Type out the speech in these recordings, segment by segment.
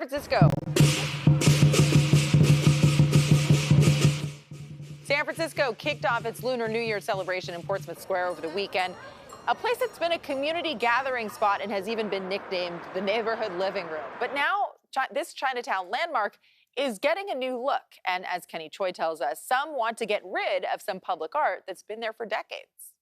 Francisco. San Francisco kicked off its Lunar New Year celebration in Portsmouth Square over the weekend, a place that's been a community gathering spot and has even been nicknamed the neighborhood living room. But now this Chinatown landmark is getting a new look. And as Kenny Choi tells us, some want to get rid of some public art that's been there for decades.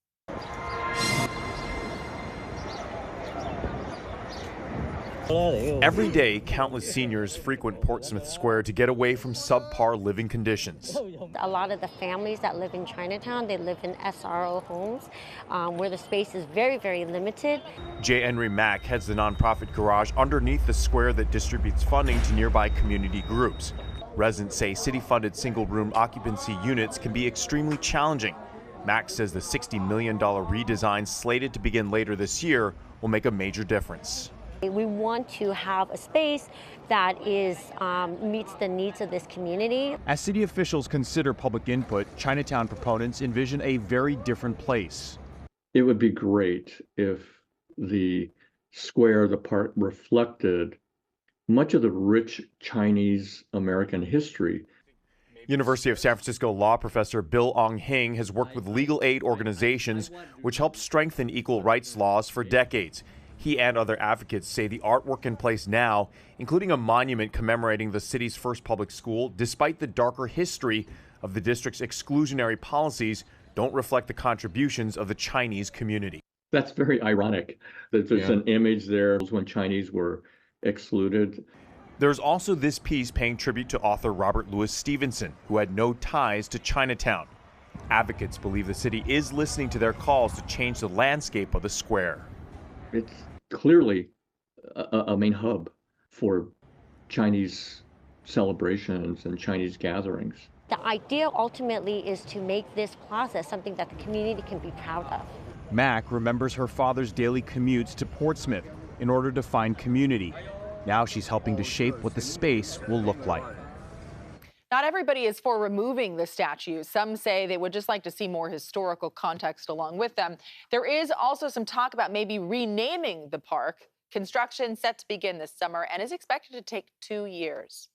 Every day, countless seniors frequent Portsmouth Square to get away from subpar living conditions. A lot of the families that live in Chinatown, they live in SRO homes where the space is very, very limited. J. Henry Mack heads the nonprofit garage underneath the square that distributes funding to nearby community groups. Residents say city-funded single-room occupancy units can be extremely challenging. Mack says the $60 million redesign slated to begin later this year will make a major difference. We want to have a space that meets the needs of this community. As city officials consider public input, Chinatown proponents envision a very different place. It would be great if the square, the park, reflected much of the rich Chinese American history. University of San Francisco law professor Bill Ong-Hing has worked with legal aid organizations which help strengthen equal rights laws for decades. He and other advocates say the artwork in place now, including a monument commemorating the city's first public school, despite the darker history of the district's exclusionary policies, don't reflect the contributions of the Chinese community. That's very ironic that there's an image there when Chinese were excluded. There's also this piece paying tribute to author Robert Louis Stevenson, who had no ties to Chinatown. Advocates believe the city is listening to their calls to change the landscape of the square. It's clearly a main hub for Chinese celebrations and Chinese gatherings. The idea ultimately is to make this plaza something that the community can be proud of. Mack remembers her father's daily commutes to Portsmouth in order to find community. Now she's helping to shape what the space will look like. Not everybody is for removing the statues. Some say they would just like to see more historical context along with them. There is also some talk about maybe renaming the park. Construction set to begin this summer and is expected to take 2 years.